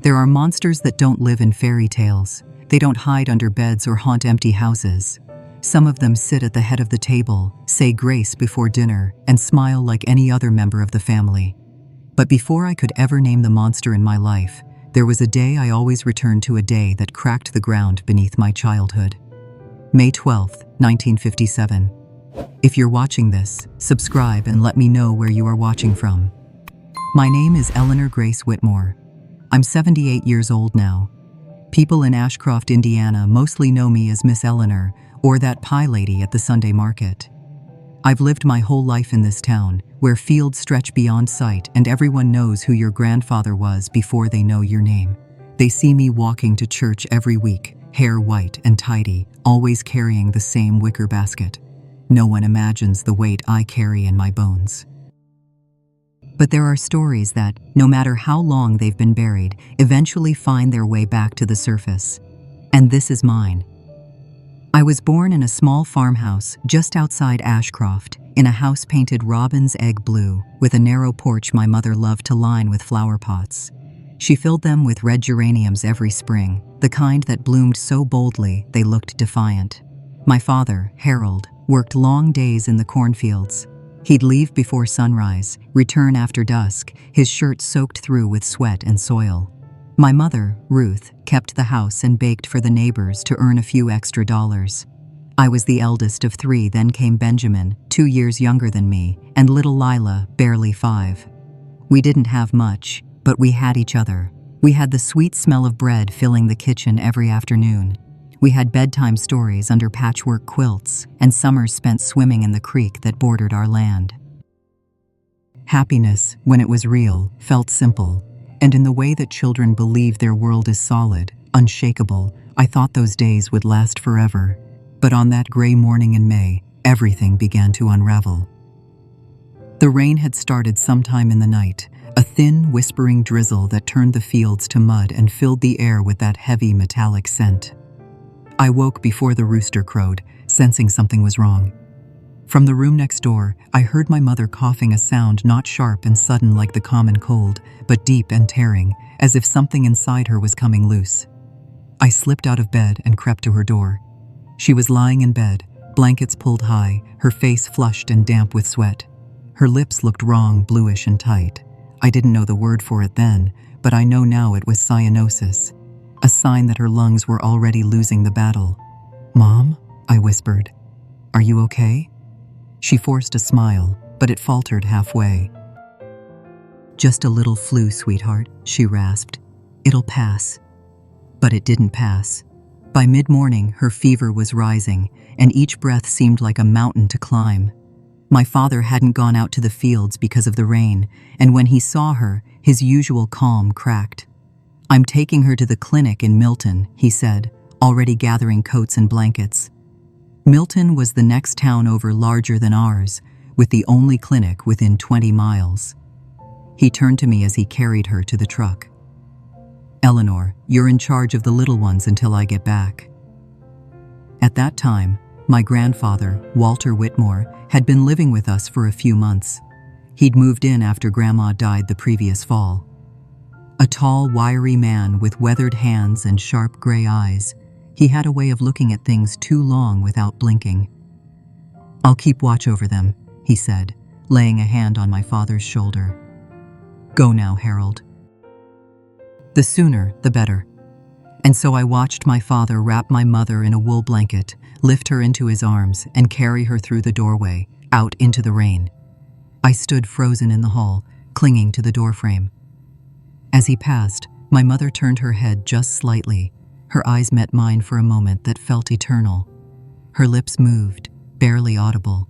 There are monsters that don't live in fairy tales. They don't hide under beds or haunt empty houses. Some of them sit at the head of the table, say grace before dinner, and smile like any other member of the family. But before I could ever name the monster in my life, there was a day I always returned to, a day that cracked the ground beneath my childhood. May 12, 1957. If you're watching this, subscribe and let me know where you are watching from. My name is Eleanor Grace Whitmore. I'm 78 years old now. People in Ashcroft, Indiana mostly know me as Miss Eleanor, or that pie lady at the Sunday market. I've lived my whole life in this town, where fields stretch beyond sight and everyone knows who your grandfather was before they know your name. They see me walking to church every week, hair white and tidy, always carrying the same wicker basket. No one imagines the weight I carry in my bones. But there are stories that, no matter how long they've been buried, eventually find their way back to the surface. And this is mine. I was born in a small farmhouse just outside Ashcroft, in a house painted robin's egg blue, with a narrow porch my mother loved to line with flower pots. She filled them with red geraniums every spring, the kind that bloomed so boldly they looked defiant. My father, Harold, worked long days in the cornfields. He'd leave before sunrise, return after dusk, his shirt soaked through with sweat and soil. My mother, Ruth, kept the house and baked for the neighbors to earn a few extra dollars. I was the eldest of three, then came Benjamin, 2 years younger than me, and little Lila, barely 5. We didn't have much, but we had each other. We had the sweet smell of bread filling the kitchen every afternoon. We had bedtime stories under patchwork quilts, and summers spent swimming in the creek that bordered our land. Happiness, when it was real, felt simple, and in the way that children believe their world is solid, unshakable. I thought those days would last forever. But on that gray morning in May, everything began to unravel. The rain had started sometime in the night, a thin, whispering drizzle that turned the fields to mud and filled the air with that heavy, metallic scent. I woke before the rooster crowed, sensing something was wrong. From the room next door, I heard my mother coughing, a sound not sharp and sudden like the common cold, but deep and tearing, as if something inside her was coming loose. I slipped out of bed and crept to her door. She was lying in bed, blankets pulled high, her face flushed and damp with sweat. Her lips looked wrong, bluish and tight. I didn't know the word for it then, but I know now it was cyanosis, a sign that her lungs were already losing the battle. "Mom?" I whispered. "Are you okay?" She forced a smile, but it faltered halfway. "Just a little flu, sweetheart," she rasped. "It'll pass." But it didn't pass. By mid-morning, her fever was rising, and each breath seemed like a mountain to climb. My father hadn't gone out to the fields because of the rain, and when he saw her, his usual calm cracked. "I'm taking her to the clinic in Milton," he said, already gathering coats and blankets. Milton was the next town over, larger than ours, with the only clinic within 20 miles. He turned to me as he carried her to the truck. "Eleanor, you're in charge of the little ones until I get back." At that time, my grandfather, Walter Whitmore, had been living with us for a few months. He'd moved in after Grandma died the previous fall. A tall, wiry man with weathered hands and sharp gray eyes, he had a way of looking at things too long without blinking. "I'll keep watch over them," he said, laying a hand on my father's shoulder. "Go now, Harold." The sooner, the better. And so I watched my father wrap my mother in a wool blanket, lift her into his arms, and carry her through the doorway, out into the rain. I stood frozen in the hall, clinging to the doorframe. As he passed, my mother turned her head just slightly. Her eyes met mine for a moment that felt eternal. Her lips moved, barely audible.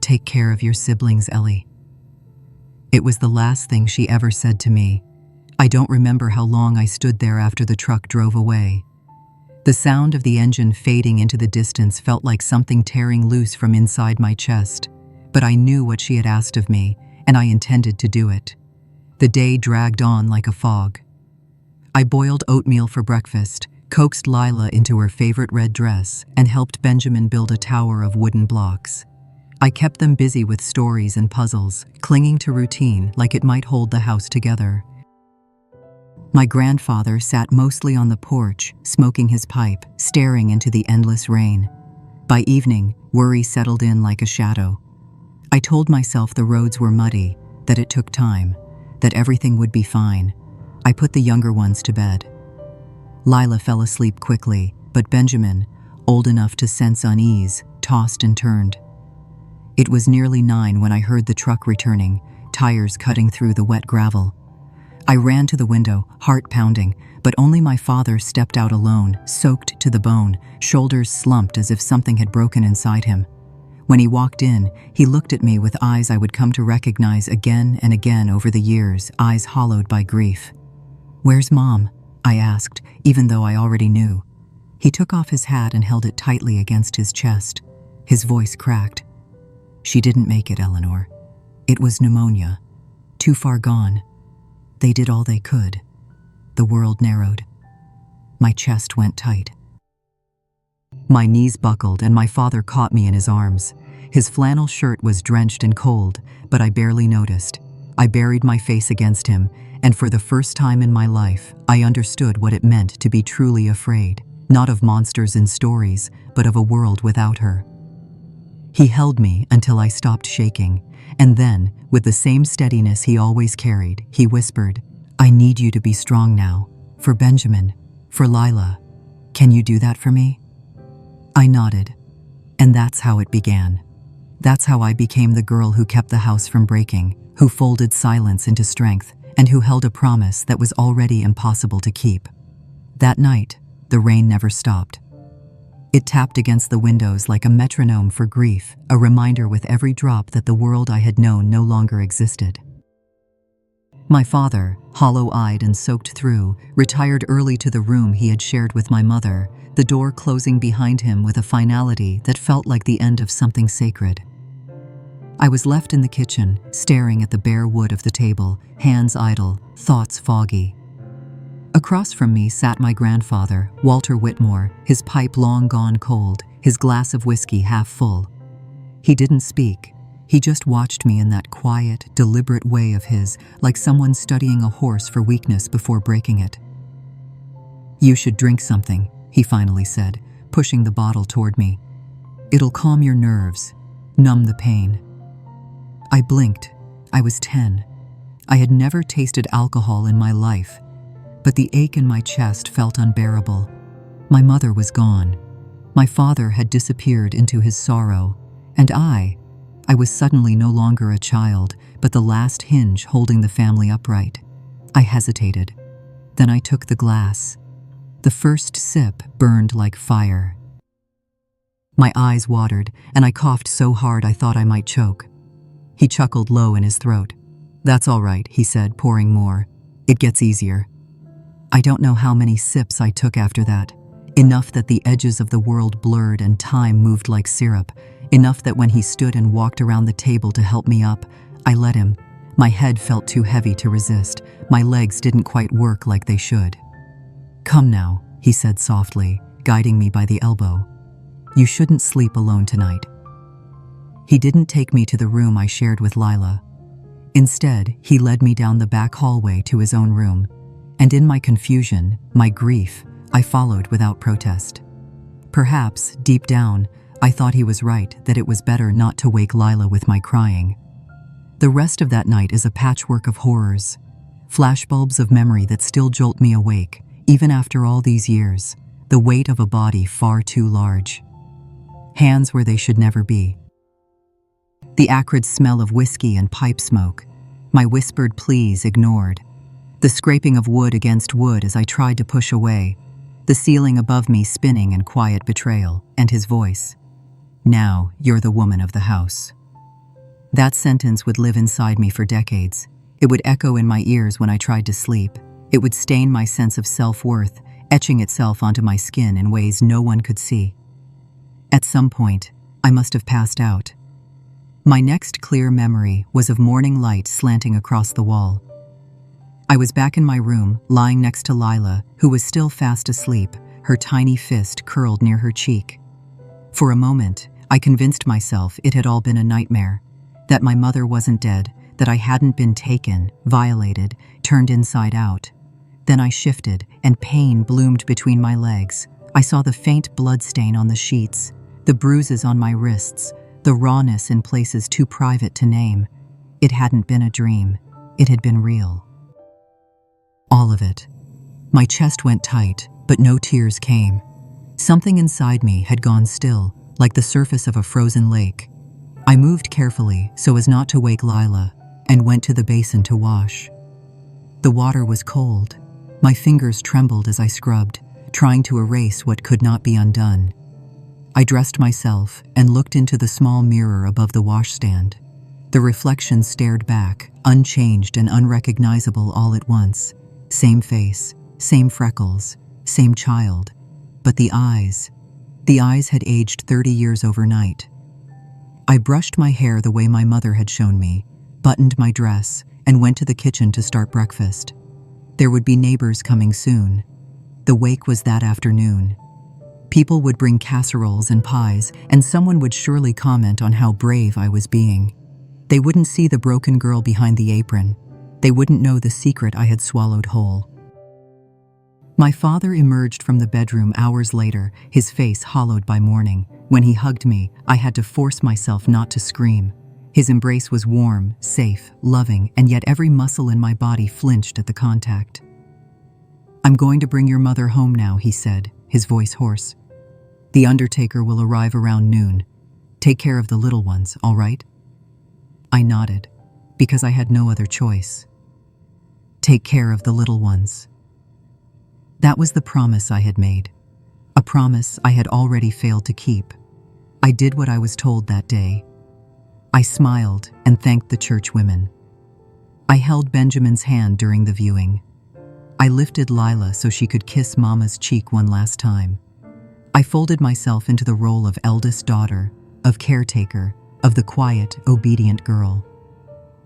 "Take care of your siblings, Ellie." It was the last thing she ever said to me. I don't remember how long I stood there after the truck drove away. The sound of the engine fading into the distance felt like something tearing loose from inside my chest, but I knew what she had asked of me, and I intended to do it. The day dragged on like a fog. I boiled oatmeal for breakfast, coaxed Lila into her favorite red dress, and helped Benjamin build a tower of wooden blocks. I kept them busy with stories and puzzles, clinging to routine like it might hold the house together. My grandfather sat mostly on the porch, smoking his pipe, staring into the endless rain. By evening, worry settled in like a shadow. I told myself the roads were muddy, that it took time, that everything would be fine. I put the younger ones to bed. Lila fell asleep quickly, but Benjamin, old enough to sense unease, tossed and turned. It was nearly 9 when I heard the truck returning, tires cutting through the wet gravel. I ran to the window, heart pounding, but only my father stepped out alone, soaked to the bone, shoulders slumped as if something had broken inside him. When he walked in, he looked at me with eyes I would come to recognize again and again over the years, eyes hollowed by grief. "Where's Mom?" I asked, even though I already knew. He took off his hat and held it tightly against his chest. His voice cracked. "She didn't make it, Eleanor. It was pneumonia. Too far gone. They did all they could." The world narrowed. My chest went tight. My knees buckled and my father caught me in his arms. His flannel shirt was drenched and cold, but I barely noticed. I buried my face against him, and for the first time in my life, I understood what it meant to be truly afraid, not of monsters in stories, but of a world without her. He held me until I stopped shaking, and then, with the same steadiness he always carried, he whispered, "I need you to be strong now, for Benjamin, for Lila. Can you do that for me?" I nodded, and that's how it began. That's how I became the girl who kept the house from breaking, who folded silence into strength, and who held a promise that was already impossible to keep. That night, the rain never stopped. It tapped against the windows like a metronome for grief, a reminder with every drop that the world I had known no longer existed. My father, hollow-eyed and soaked through, retired early to the room he had shared with my mother, the door closing behind him with a finality that felt like the end of something sacred. I was left in the kitchen, staring at the bare wood of the table, hands idle, thoughts foggy. Across from me sat my grandfather, Walter Whitmore, his pipe long gone cold, his glass of whiskey half full. He didn't speak. He just watched me in that quiet, deliberate way of his, like someone studying a horse for weakness before breaking it. "You should drink something," he finally said, pushing the bottle toward me. "It'll calm your nerves, numb the pain." I blinked. I was 10. I had never tasted alcohol in my life, but the ache in my chest felt unbearable. My mother was gone. My father had disappeared into his sorrow, and I was suddenly no longer a child, but the last hinge holding the family upright. I hesitated. Then I took the glass. The first sip burned like fire. My eyes watered, and I coughed so hard I thought I might choke. He chuckled low in his throat. "That's all right," he said, pouring more. "It gets easier." I don't know how many sips I took after that. Enough that the edges of the world blurred and time moved like syrup. Enough that when he stood and walked around the table to help me up, I let him. My head felt too heavy to resist. My legs didn't quite work like they should. "Come now," he said softly, guiding me by the elbow. "You shouldn't sleep alone tonight." He didn't take me to the room I shared with Lila. Instead, he led me down the back hallway to his own room. And in my confusion, my grief, I followed without protest. Perhaps, deep down, I thought he was right, that it was better not to wake Lila with my crying. The rest of that night is a patchwork of horrors, flashbulbs of memory that still jolt me awake, even after all these years, the weight of a body far too large. Hands where they should never be. The acrid smell of whiskey and pipe smoke, my whispered pleas ignored. The scraping of wood against wood as I tried to push away, the ceiling above me spinning in quiet betrayal, and his voice. "Now you're the woman of the house." That sentence would live inside me for decades. It would echo in my ears when I tried to sleep. It would stain my sense of self-worth, etching itself onto my skin in ways no one could see. At some point, I must have passed out. My next clear memory was of morning light slanting across the wall. I was back in my room, lying next to Lila, who was still fast asleep, her tiny fist curled near her cheek. For a moment, I convinced myself it had all been a nightmare, that my mother wasn't dead, that I hadn't been taken, violated, turned inside out. Then I shifted, and pain bloomed between my legs. I saw the faint blood stain on the sheets, the bruises on my wrists, the rawness in places too private to name. It hadn't been a dream. It had been real. All of it. My chest went tight, but no tears came. Something inside me had gone still, like the surface of a frozen lake. I moved carefully so as not to wake Lila, and went to the basin to wash. The water was cold. My fingers trembled as I scrubbed, trying to erase what could not be undone. I dressed myself and looked into the small mirror above the washstand. The reflection stared back, unchanged and unrecognizable all at once. Same face, same freckles, same child. But the eyes had aged 30 years overnight. I brushed my hair the way my mother had shown me, buttoned my dress, and went to the kitchen to start breakfast. There would be neighbors coming soon. The wake was that afternoon. People would bring casseroles and pies, and someone would surely comment on how brave I was being. They wouldn't see the broken girl behind the apron. They wouldn't know the secret I had swallowed whole. My father emerged from the bedroom hours later, his face hollowed by mourning. When he hugged me, I had to force myself not to scream. His embrace was warm, safe, loving, and yet every muscle in my body flinched at the contact. "I'm going to bring your mother home now," he said, his voice hoarse. "The undertaker will arrive around noon. Take care of the little ones, all right?" I nodded, because I had no other choice. Take care of the little ones. That was the promise I had made, a promise I had already failed to keep. I did what I was told that day. I smiled and thanked the church women. I held Benjamin's hand during the viewing. I lifted Lila so she could kiss Mama's cheek one last time. I folded myself into the role of eldest daughter, of caretaker, of the quiet, obedient girl.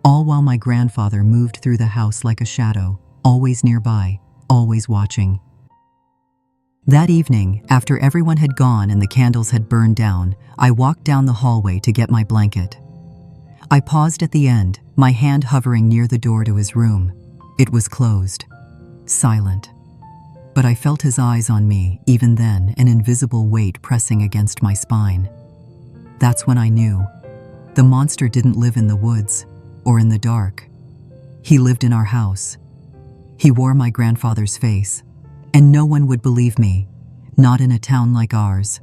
All while my grandfather moved through the house like a shadow, always nearby, always watching. That evening, after everyone had gone and the candles had burned down, I walked down the hallway to get my blanket. I paused at the end, my hand hovering near the door to his room. It was closed, silent. But I felt his eyes on me, even then, an invisible weight pressing against my spine. That's when I knew. The monster didn't live in the woods, or in the dark. He lived in our house. He wore my grandfather's face, and no one would believe me, not in a town like ours,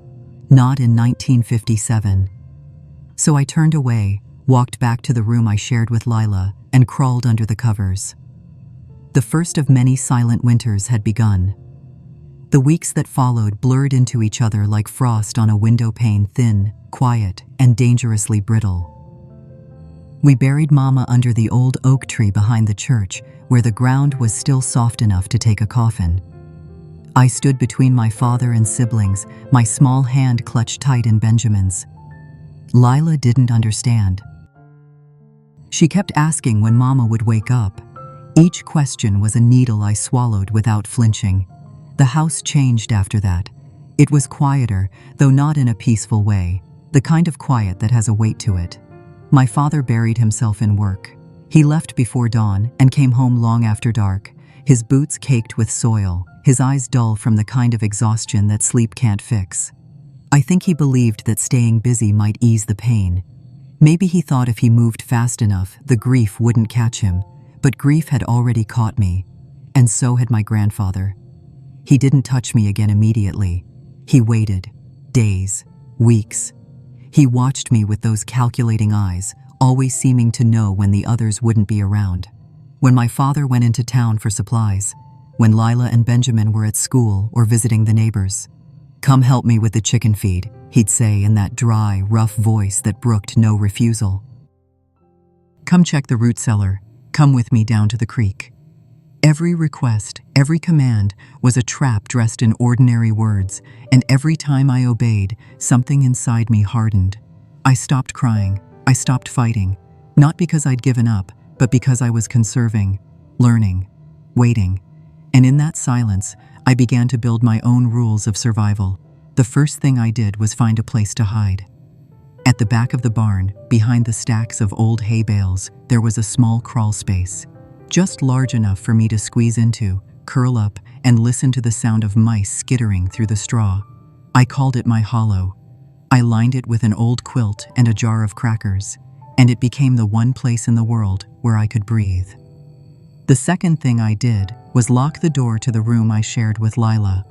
not in 1957. So I turned away, walked back to the room I shared with Lila, and crawled under the covers. The first of many silent winters had begun. The weeks that followed blurred into each other like frost on a window pane, thin, quiet, and dangerously brittle. We buried Mama under the old oak tree behind the church, where the ground was still soft enough to take a coffin. I stood between my father and siblings, my small hand clutched tight in Benjamin's. Lila didn't understand. She kept asking when Mama would wake up. Each question was a needle I swallowed without flinching. The house changed after that. It was quieter, though not in a peaceful way, the kind of quiet that has a weight to it. My father buried himself in work. He left before dawn and came home long after dark, his boots caked with soil, his eyes dull from the kind of exhaustion that sleep can't fix. I think he believed that staying busy might ease the pain. Maybe he thought if he moved fast enough, the grief wouldn't catch him, but grief had already caught me, and so had my grandfather. He didn't touch me again immediately. He waited, days, weeks. He watched me with those calculating eyes, always seeming to know when the others wouldn't be around. When my father went into town for supplies, when Lila and Benjamin were at school or visiting the neighbors. "Come help me with the chicken feed," he'd say in that dry, rough voice that brooked no refusal. "Come check the root cellar. Come with me down to the creek." Every request, every command was a trap dressed in ordinary words, and every time I obeyed, something inside me hardened. I stopped crying. I stopped fighting. Not because I'd given up, but because I was conserving, learning, waiting. And in that silence, I began to build my own rules of survival. The first thing I did was find a place to hide. At the back of the barn, behind the stacks of old hay bales, there was a small crawl space, just large enough for me to squeeze into, curl up, and listen to the sound of mice skittering through the straw. I called it my hollow. I lined it with an old quilt and a jar of crackers, and it became the one place in the world where I could breathe. The second thing I did was lock the door to the room I shared with Lila.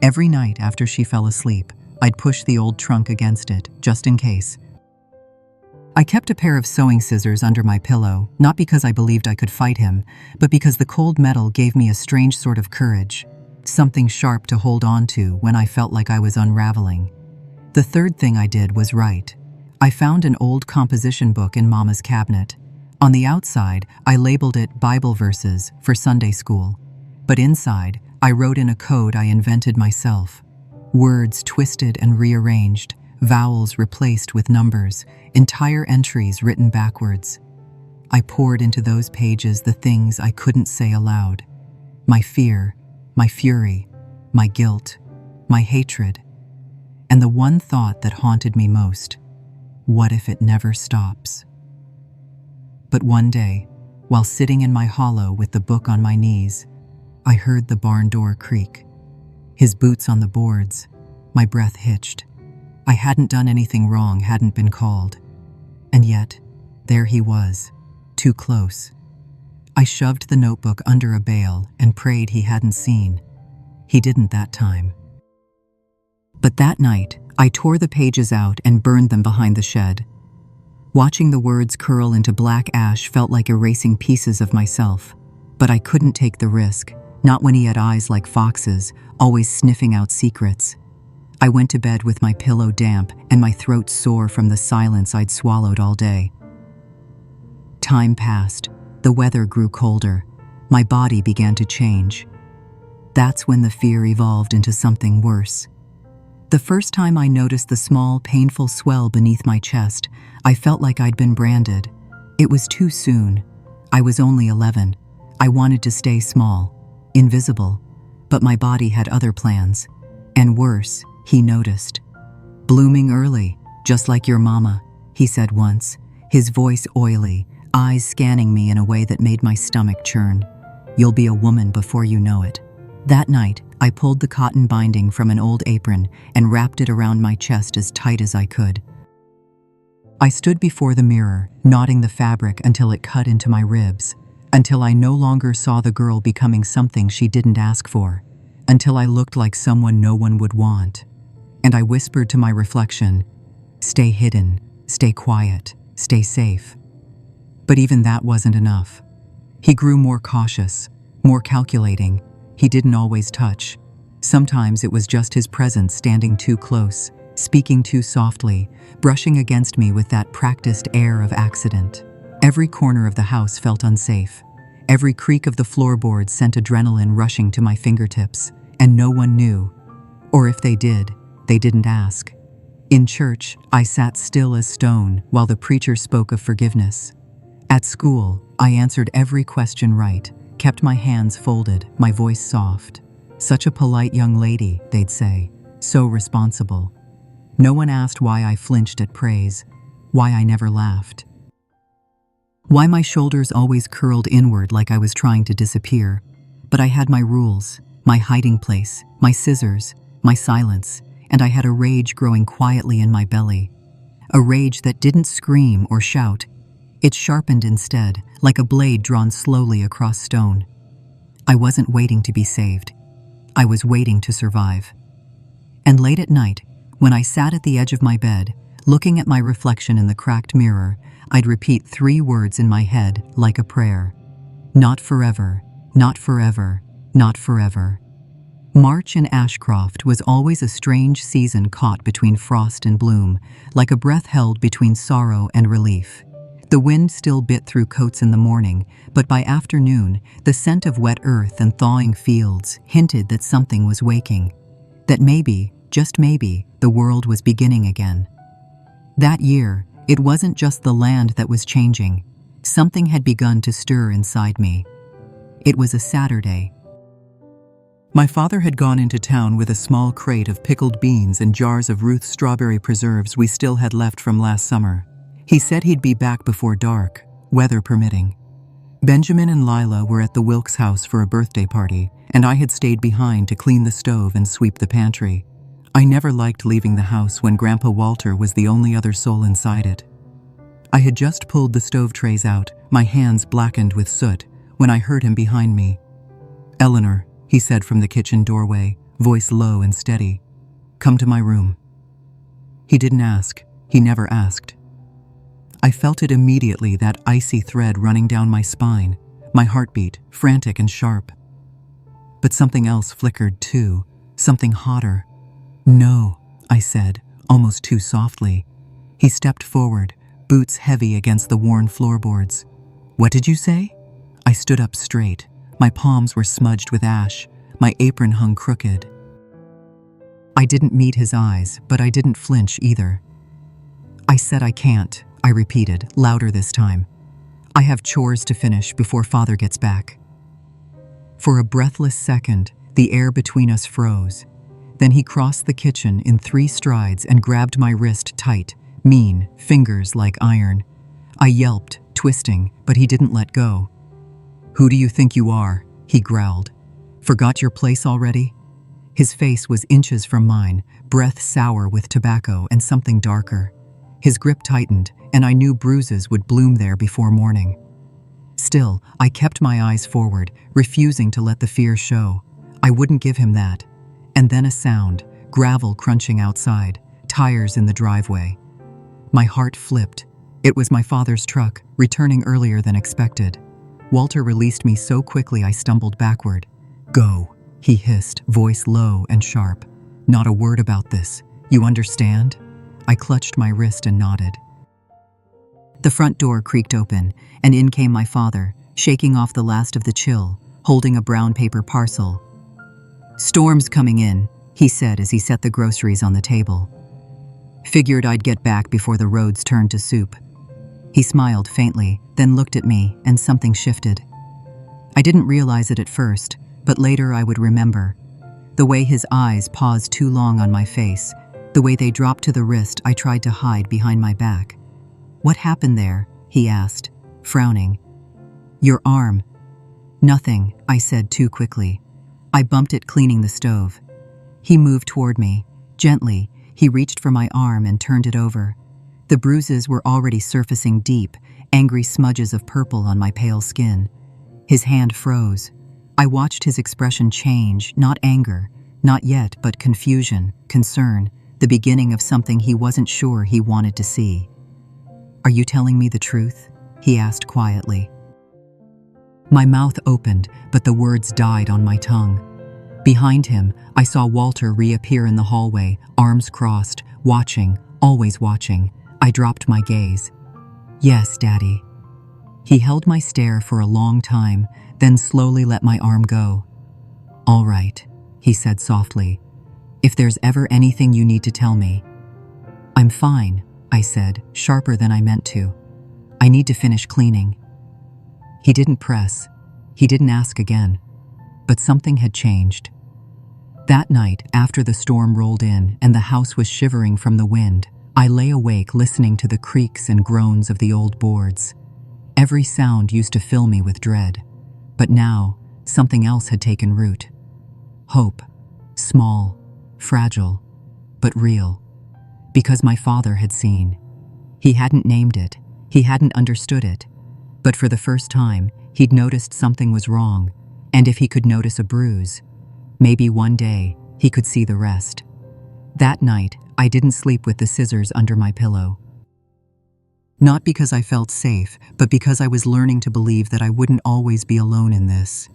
Every night after she fell asleep, I'd push the old trunk against it, just in case. I kept a pair of sewing scissors under my pillow, not because I believed I could fight him, but because the cold metal gave me a strange sort of courage, something sharp to hold on to when I felt like I was unraveling. The third thing I did was write. I found an old composition book in Mama's cabinet. On the outside, I labeled it Bible verses for Sunday school, but inside, I wrote in a code I invented myself. Words twisted and rearranged, vowels replaced with numbers, entire entries written backwards. I poured into those pages the things I couldn't say aloud. My fear, my fury, my guilt, my hatred, and the one thought that haunted me most: what if it never stops? But one day, while sitting in my hollow with the book on my knees, I heard the barn door creak. His boots on the boards, my breath hitched. I hadn't done anything wrong, hadn't been called. And yet, there he was, too close. I shoved the notebook under a bale and prayed he hadn't seen. He didn't that time. But that night, I tore the pages out and burned them behind the shed. Watching the words curl into black ash felt like erasing pieces of myself. But I couldn't take the risk, not when he had eyes like foxes, always sniffing out secrets. I went to bed with my pillow damp and my throat sore from the silence I'd swallowed all day. Time passed. The weather grew colder. My body began to change. That's when the fear evolved into something worse. The first time I noticed the small, painful swell beneath my chest, I felt like I'd been branded. It was too soon. I was only 11. I wanted to stay small, invisible, but my body had other plans. And worse, he noticed. "Blooming early, just like your mama," he said once, his voice oily, eyes scanning me in a way that made my stomach churn. "You'll be a woman before you know it." That night, I pulled the cotton binding from an old apron and wrapped it around my chest as tight as I could. I stood before the mirror, knotting the fabric until it cut into my ribs, until I no longer saw the girl becoming something she didn't ask for, until I looked like someone no one would want. And I whispered to my reflection, "Stay hidden, stay quiet, stay safe." But even that wasn't enough. He grew more cautious, more calculating. He didn't always touch. Sometimes it was just his presence standing too close, speaking too softly, brushing against me with that practiced air of accident. Every corner of the house felt unsafe. Every creak of the floorboards sent adrenaline rushing to my fingertips, and no one knew. Or if they did, they didn't ask. In church, I sat still as stone while the preacher spoke of forgiveness. At school, I answered every question right, kept my hands folded, my voice soft. "Such a polite young lady," they'd say, "so responsible." No one asked why I flinched at praise, why I never laughed, why my shoulders always curled inward like I was trying to disappear. But I had my rules, my hiding place, my scissors, my silence, and I had a rage growing quietly in my belly. A rage that didn't scream or shout. It sharpened instead, like a blade drawn slowly across stone. I wasn't waiting to be saved. I was waiting to survive. And late at night, when I sat at the edge of my bed, looking at my reflection in the cracked mirror, I'd repeat 3 words in my head like a prayer. Not forever, not forever, not forever. March in Ashcroft was always a strange season caught between frost and bloom, like a breath held between sorrow and relief. The wind still bit through coats in the morning, but by afternoon, the scent of wet earth and thawing fields hinted that something was waking. That maybe, just maybe, the world was beginning again. That year, it wasn't just the land that was changing. Something had begun to stir inside me. It was a Saturday. My father had gone into town with a small crate of pickled beans and jars of Ruth's strawberry preserves we still had left from last summer. He said he'd be back before dark, weather permitting. Benjamin and Lila were at the Wilkes house for a birthday party, and I had stayed behind to clean the stove and sweep the pantry. I never liked leaving the house when Grandpa Walter was the only other soul inside it. I had just pulled the stove trays out, my hands blackened with soot, when I heard him behind me. "Eleanor," he said from the kitchen doorway, voice low and steady. "Come to my room." He didn't ask. He never asked. I felt it immediately, that icy thread running down my spine, my heartbeat, frantic and sharp. But something else flickered too, something hotter. "No," I said, almost too softly. He stepped forward, boots heavy against the worn floorboards. "What did you say?" I stood up straight. My palms were smudged with ash. My apron hung crooked. I didn't meet his eyes, but I didn't flinch either. "I said I can't," I repeated, louder this time. "I have chores to finish before Father gets back." For a breathless second, the air between us froze. Then he crossed the kitchen in 3 strides and grabbed my wrist tight, mean, fingers like iron. I yelped, twisting, but he didn't let go. "Who do you think you are?" he growled. "Forgot your place already?" His face was inches from mine, breath sour with tobacco and something darker. His grip tightened, and I knew bruises would bloom there before morning. Still, I kept my eyes forward, refusing to let the fear show. I wouldn't give him that. And then a sound, gravel crunching outside, tires in the driveway. My heart flipped. It was my father's truck, returning earlier than expected. Walter released me so quickly I stumbled backward. "Go," he hissed, voice low and sharp. "Not a word about this. You understand?" I clutched my wrist and nodded. The front door creaked open, and in came my father, shaking off the last of the chill, holding a brown paper parcel. "Storm's coming in," he said as he set the groceries on the table. "Figured I'd get back before the roads turned to soup." He smiled faintly, then looked at me, and something shifted. I didn't realize it at first, but later I would remember. The way his eyes paused too long on my face, the way they dropped to the wrist I tried to hide behind my back. "What happened there?" he asked, frowning. "Your arm." "Nothing," I said too quickly. I bumped it cleaning the stove. He moved toward me. Gently, he reached for my arm and turned it over. The bruises were already surfacing deep, angry smudges of purple on my pale skin. His hand froze. I watched his expression change, not anger, not yet, but confusion, concern, the beginning of something he wasn't sure he wanted to see. "Are you telling me the truth?" he asked quietly. My mouth opened, but the words died on my tongue. Behind him, I saw Walter reappear in the hallway, arms crossed, watching, always watching. I dropped my gaze. "Yes, Daddy." He held my stare for a long time, then slowly let my arm go. "All right," he said softly. "If there's ever anything you need to tell me." "I'm fine," I said, sharper than I meant to. "I need to finish cleaning." He didn't press. He didn't ask again. But something had changed. That night, after the storm rolled in and the house was shivering from the wind, I lay awake listening to the creaks and groans of the old boards. Every sound used to fill me with dread. But now, something else had taken root. Hope. Small, fragile, but real. Because my father had seen. He hadn't named it. He hadn't understood it. But for the first time, he'd noticed something was wrong, and if he could notice a bruise, maybe one day he could see the rest. That night, I didn't sleep with the scissors under my pillow. Not because I felt safe, but because I was learning to believe that I wouldn't always be alone in this.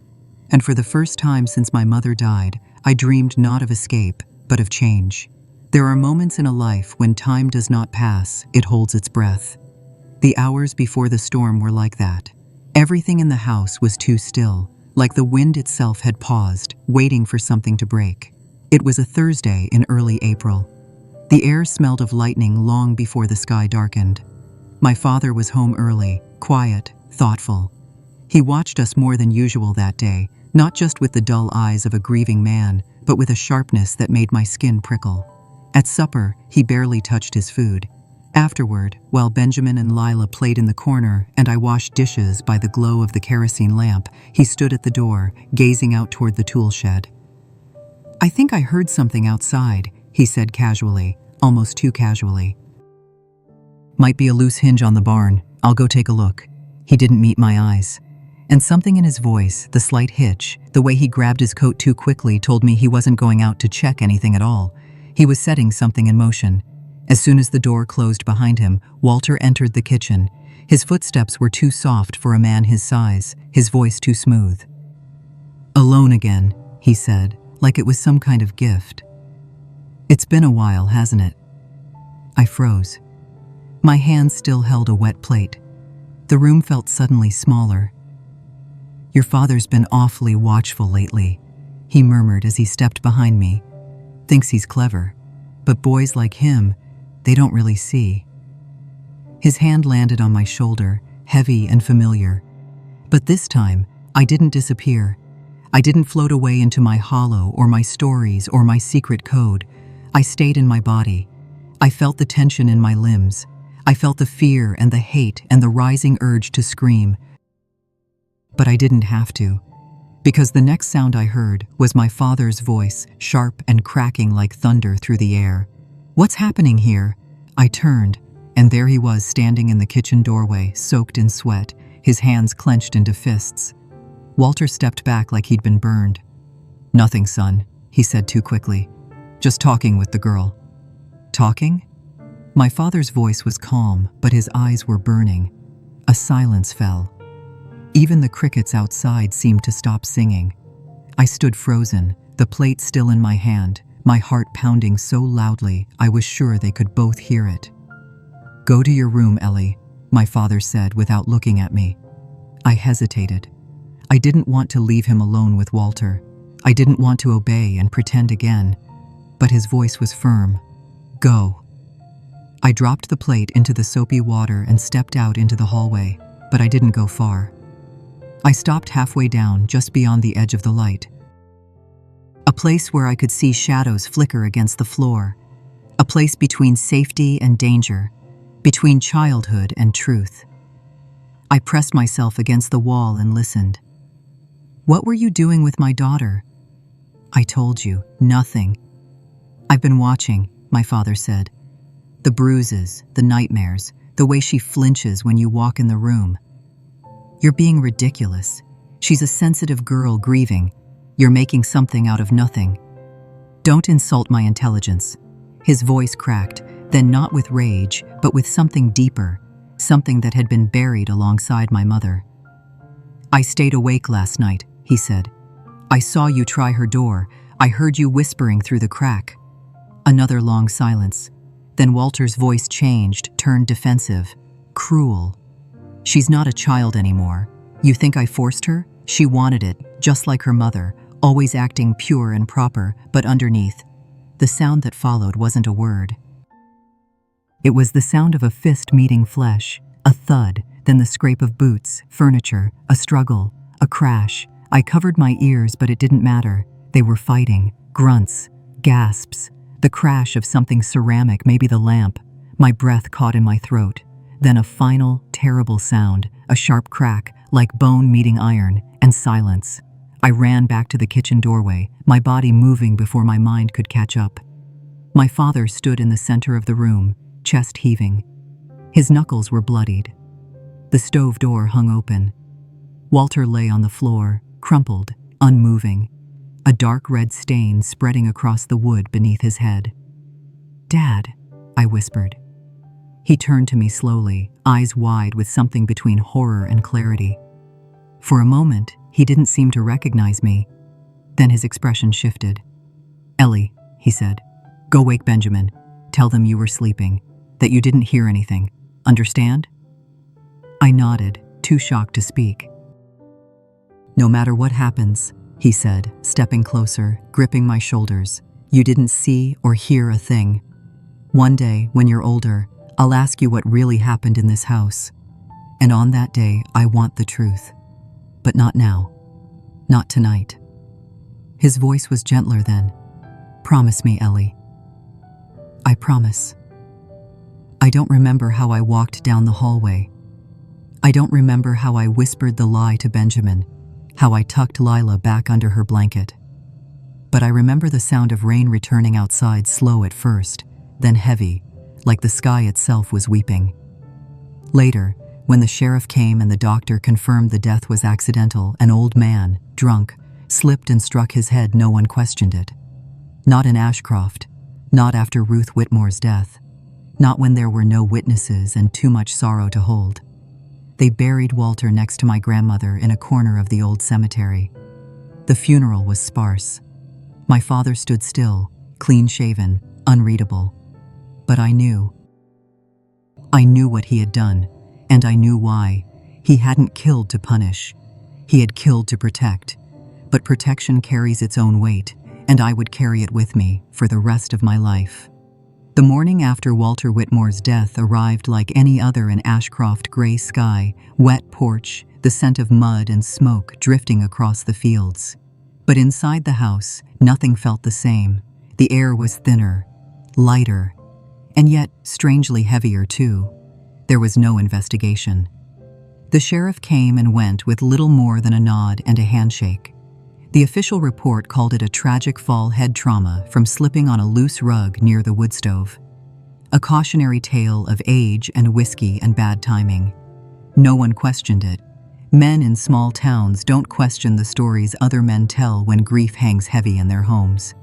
And for the first time since my mother died, I dreamed not of escape, but of change. There are moments in a life when time does not pass, it holds its breath. The hours before the storm were like that. Everything in the house was too still, like the wind itself had paused, waiting for something to break. It was a Thursday in early April. The air smelled of lightning long before the sky darkened. My father was home early, quiet, thoughtful. He watched us more than usual that day, not just with the dull eyes of a grieving man, but with a sharpness that made my skin prickle. At supper, he barely touched his food. Afterward, while Benjamin and Lila played in the corner and I washed dishes by the glow of the kerosene lamp, he stood at the door, gazing out toward the tool shed. "I think I heard something outside," he said casually, almost too casually. "Might be a loose hinge on the barn. I'll go take a look." He didn't meet my eyes. And something in his voice, the slight hitch, the way he grabbed his coat too quickly, told me he wasn't going out to check anything at all. He was setting something in motion. As soon as the door closed behind him, Walter entered the kitchen. His footsteps were too soft for a man his size, his voice too smooth. "Alone again," he said, like it was some kind of gift. "It's been a while, hasn't it?" I froze. My hand still held a wet plate. The room felt suddenly smaller. "Your father's been awfully watchful lately," he murmured as he stepped behind me. "Thinks he's clever, but boys like him, they don't really see." His hand landed on my shoulder, heavy and familiar. But this time, I didn't disappear. I didn't float away into my hollow or my stories or my secret code. I stayed in my body. I felt the tension in my limbs. I felt the fear and the hate and the rising urge to scream. But I didn't have to, because the next sound I heard was my father's voice, sharp and cracking like thunder through the air. "What's happening here?" I turned, and there he was standing in the kitchen doorway, soaked in sweat, his hands clenched into fists. Walter stepped back like he'd been burned. "Nothing, son," he said too quickly. "Just talking with the girl." "Talking?" My father's voice was calm, but his eyes were burning. A silence fell. Even the crickets outside seemed to stop singing. I stood frozen, the plate still in my hand, my heart pounding so loudly I was sure they could both hear it. "Go to your room, Ellie," my father said without looking at me. I hesitated. I didn't want to leave him alone with Walter. I didn't want to obey and pretend again. But his voice was firm. "Go." I dropped the plate into the soapy water and stepped out into the hallway, but I didn't go far. I stopped halfway down, just beyond the edge of the light. A place where I could see shadows flicker against the floor. A place between safety and danger, between childhood and truth. I pressed myself against the wall and listened. "What were you doing with my daughter?" "I told you, nothing." "I've been watching," my father said. "The bruises, the nightmares, the way she flinches when you walk in the room. You're being ridiculous. She's a sensitive girl grieving. You're making something out of nothing. Don't insult my intelligence." His voice cracked, then not with rage, but with something deeper, something that had been buried alongside my mother. "I stayed awake last night," he said. "I saw you try her door. I heard you whispering through the crack." Another long silence. Then Walter's voice changed, turned defensive. "Cruel. She's not a child anymore. You think I forced her? She wanted it, just like her mother, always acting pure and proper, but underneath." The sound that followed wasn't a word. It was the sound of a fist meeting flesh, a thud, then the scrape of boots, furniture, a struggle, a crash. I covered my ears, but it didn't matter. They were fighting. Grunts, gasps, the crash of something ceramic, maybe the lamp. My breath caught in my throat. Then a final, terrible sound, a sharp crack, like bone meeting iron, and silence. I ran back to the kitchen doorway, my body moving before my mind could catch up. My father stood in the center of the room, chest heaving. His knuckles were bloodied. The stove door hung open. Walter lay on the floor, crumpled, unmoving, a dark red stain spreading across the wood beneath his head. "Dad," I whispered. He turned to me slowly, eyes wide with something between horror and clarity. For a moment, he didn't seem to recognize me. Then his expression shifted. "Ellie," he said, "go wake Benjamin. Tell them you were sleeping, that you didn't hear anything. Understand?" I nodded, too shocked to speak. "No matter what happens," he said, stepping closer, gripping my shoulders, "you didn't see or hear a thing. One day, when you're older, I'll ask you what really happened in this house. And on that day, I want the truth. But not now. Not tonight." His voice was gentler then. "Promise me, Ellie." "I promise." I don't remember how I walked down the hallway. I don't remember how I whispered the lie to Benjamin, how I tucked Lila back under her blanket. But I remember the sound of rain returning outside, slow at first, then heavy, like the sky itself was weeping. Later, when the sheriff came and the doctor confirmed the death was accidental, an old man, drunk, slipped and struck his head. No one questioned it. Not in Ashcroft, not after Ruth Whitmore's death, not when there were no witnesses and too much sorrow to hold. They buried Walter next to my grandmother in a corner of the old cemetery. The funeral was sparse. My father stood still, clean-shaven, unreadable. But I knew. I knew what he had done, and I knew why. He hadn't killed to punish. He had killed to protect. But protection carries its own weight, and I would carry it with me for the rest of my life. The morning after Walter Whitmore's death arrived like any other in Ashcroft. Gray sky, wet porch, the scent of mud and smoke drifting across the fields. But inside the house, nothing felt the same. The air was thinner, lighter, and yet strangely heavier too. There was no investigation. The sheriff came and went with little more than a nod and a handshake. The official report called it a tragic fall head trauma from slipping on a loose rug near the wood stove. A cautionary tale of age and whiskey and bad timing. No one questioned it. Men in small towns don't question the stories other men tell when grief hangs heavy in their homes.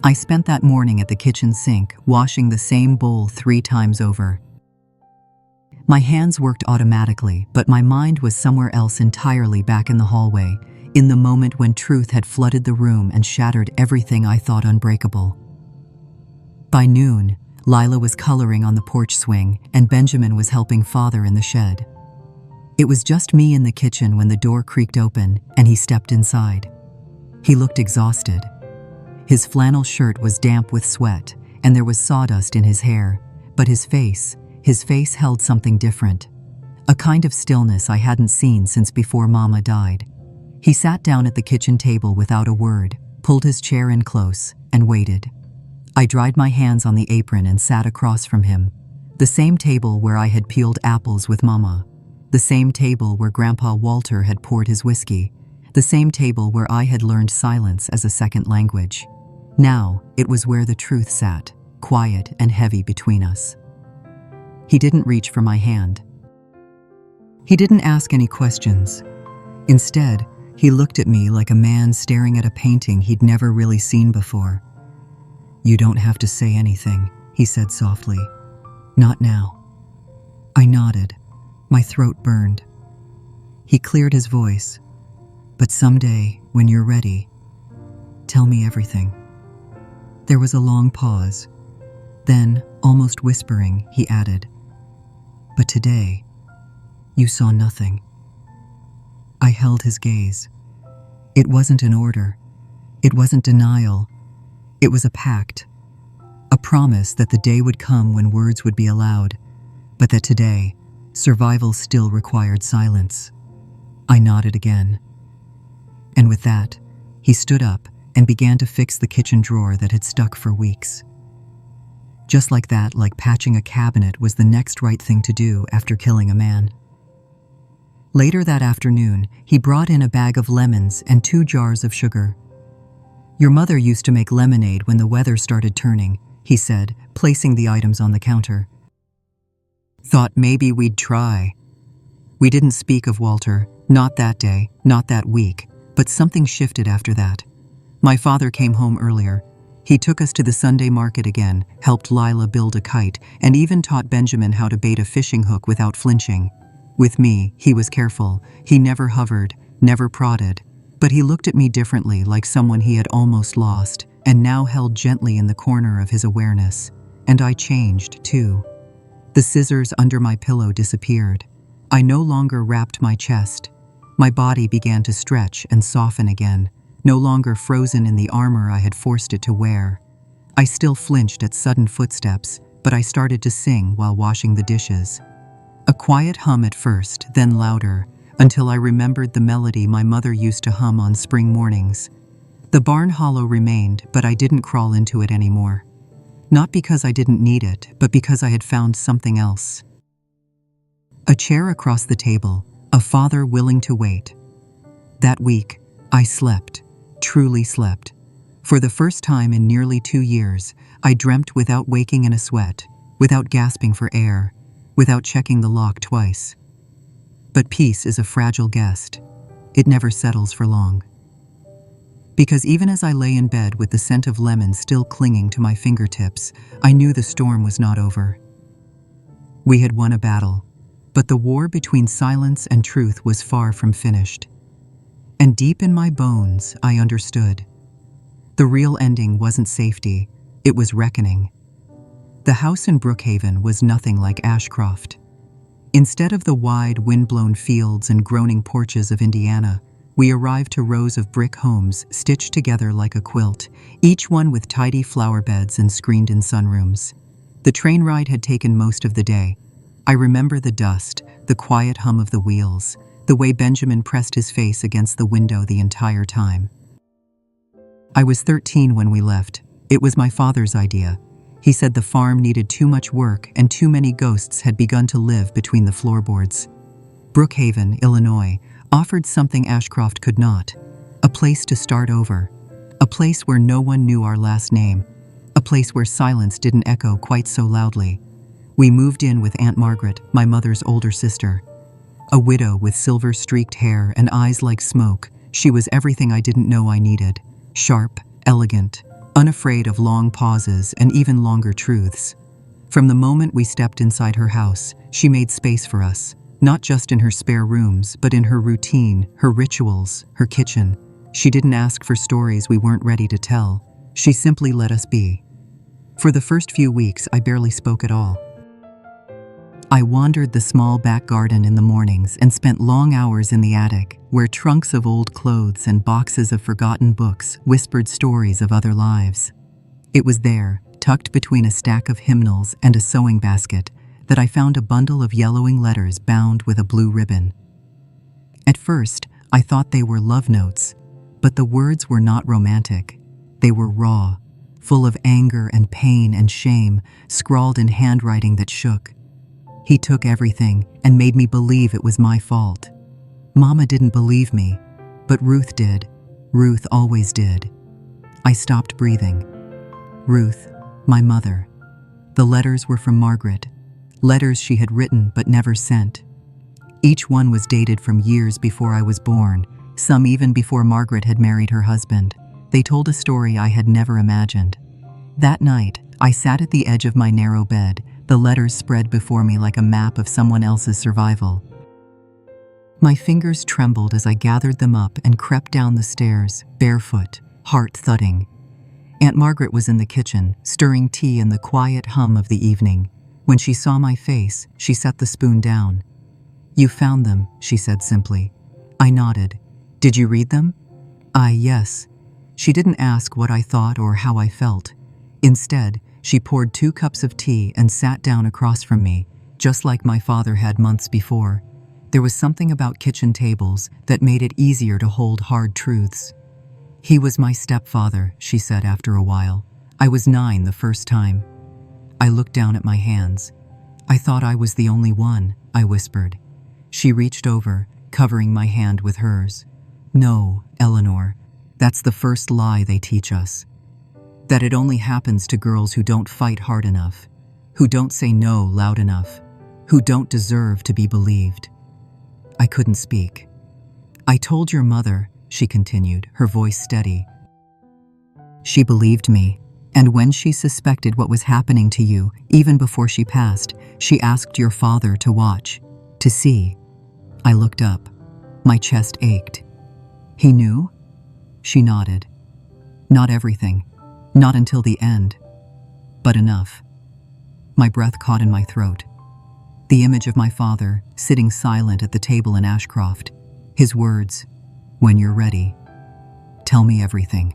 I spent that morning at the kitchen sink, washing the same bowl 3 times over. My hands worked automatically, but my mind was somewhere else entirely, back in the hallway, in the moment when truth had flooded the room and shattered everything I thought unbreakable. By noon, Lila was coloring on the porch swing, and Benjamin was helping Father in the shed. It was just me in the kitchen when the door creaked open and he stepped inside. He looked exhausted. His flannel shirt was damp with sweat, and there was sawdust in his hair, but his face held something different. A kind of stillness I hadn't seen since before Mama died. He sat down at the kitchen table without a word, pulled his chair in close, and waited. I dried my hands on the apron and sat across from him. The same table where I had peeled apples with Mama. The same table where Grandpa Walter had poured his whiskey. The same table where I had learned silence as a second language. Now, it was where the truth sat, quiet and heavy between us. He didn't reach for my hand. He didn't ask any questions. Instead, he looked at me like a man staring at a painting he'd never really seen before. "You don't have to say anything," he said softly. "Not now." I nodded. My throat burned. He cleared his voice. "But someday, when you're ready, tell me everything." There was a long pause. Then, almost whispering, he added, "But today, you saw nothing." I held his gaze. It wasn't an order. It wasn't denial. It was a pact. A promise that the day would come when words would be allowed, but that today, survival still required silence. I nodded again. And with that, he stood up and began to fix the kitchen drawer that had stuck for weeks. Just like that, like patching a cabinet was the next right thing to do after killing a man. Later that afternoon, he brought in a bag of lemons and 2 jars of sugar. "Your mother used to make lemonade when the weather started turning," he said, placing the items on the counter. "Thought maybe we'd try." We didn't speak of Walter, not that day, not that week, but something shifted after that. My father came home earlier. He took us to the Sunday market again, helped Lila build a kite, and even taught Benjamin how to bait a fishing hook without flinching. With me, he was careful. He never hovered, never prodded. But he looked at me differently, like someone he had almost lost, and now held gently in the corner of his awareness. And I changed, too. The scissors under my pillow disappeared. I no longer wrapped my chest. My body began to stretch and soften again, no longer frozen in the armor I had forced it to wear. I still flinched at sudden footsteps, but I started to sing while washing the dishes. A quiet hum at first, then louder, until I remembered the melody my mother used to hum on spring mornings. The barn hollow remained, but I didn't crawl into it anymore. Not because I didn't need it, but because I had found something else. A chair across the table, a father willing to wait. That week, I slept, truly slept. For the first time in nearly 2 years, I dreamt without waking in a sweat, without gasping for air, without checking the lock twice. But peace is a fragile guest. It never settles for long. Because even as I lay in bed with the scent of lemon still clinging to my fingertips, I knew the storm was not over. We had won a battle, but the war between silence and truth was far from finished. And deep in my bones, I understood. The real ending wasn't safety, it was reckoning. The house in Brookhaven was nothing like Ashcroft. Instead of the wide, wind-blown fields and groaning porches of Indiana, we arrived to rows of brick homes stitched together like a quilt, each one with tidy flower beds and screened-in sunrooms. The train ride had taken most of the day. I remember the dust, the quiet hum of the wheels, the way Benjamin pressed his face against the window the entire time. I was 13 when we left. It was my father's idea. He said the farm needed too much work and too many ghosts had begun to live between the floorboards. Brookhaven, Illinois, offered something Ashcroft could not. A place to start over. A place where no one knew our last name. A place where silence didn't echo quite so loudly. We moved in with Aunt Margaret, my mother's older sister. A widow with silver-streaked hair and eyes like smoke, she was everything I didn't know I needed. Sharp, elegant, unafraid of long pauses and even longer truths. From the moment we stepped inside her house, she made space for us. Not just in her spare rooms, but in her routine, her rituals, her kitchen. She didn't ask for stories we weren't ready to tell. She simply let us be. For the first few weeks, I barely spoke at all. I wandered the small back garden in the mornings and spent long hours in the attic, where trunks of old clothes and boxes of forgotten books whispered stories of other lives. It was there, tucked between a stack of hymnals and a sewing basket, that I found a bundle of yellowing letters bound with a blue ribbon. At first, I thought they were love notes, but the words were not romantic. They were raw, full of anger and pain and shame, scrawled in handwriting that shook. He took everything and made me believe it was my fault. Mama didn't believe me, but Ruth did. Ruth always did. I stopped breathing. Ruth, my mother. The letters were from Margaret. Letters she had written but never sent. Each one was dated from years before I was born, some even before Margaret had married her husband. They told a story I had never imagined. That night, I sat at the edge of my narrow bed, the letters spread before me like a map of someone else's survival. My fingers trembled as I gathered them up and crept down the stairs, barefoot, heart thudding. Aunt Margaret was in the kitchen, stirring tea in the quiet hum of the evening. When she saw my face, she set the spoon down. "You found them," she said simply. I nodded. "Did you read them?" Yes. She didn't ask what I thought or how I felt. Instead, she poured 2 cups of tea and sat down across from me, just like my father had months before. There was something about kitchen tables that made it easier to hold hard truths. "He was my stepfather," she said after a while. "I was 9 the first time." I looked down at my hands. "I thought I was the only one," I whispered. She reached over, covering my hand with hers. "No, Eleanor, that's the first lie they teach us. That it only happens to girls who don't fight hard enough, who don't say no loud enough, who don't deserve to be believed." I couldn't speak. "I told your mother," she continued, her voice steady. "She believed me. And when she suspected what was happening to you, even before she passed, she asked your father to watch, to see." I looked up. My chest ached. "He knew?" She nodded. "Not everything. Not until the end. But enough." My breath caught in my throat. The image of my father, sitting silent at the table in Ashcroft. His words, "When you're ready, tell me everything."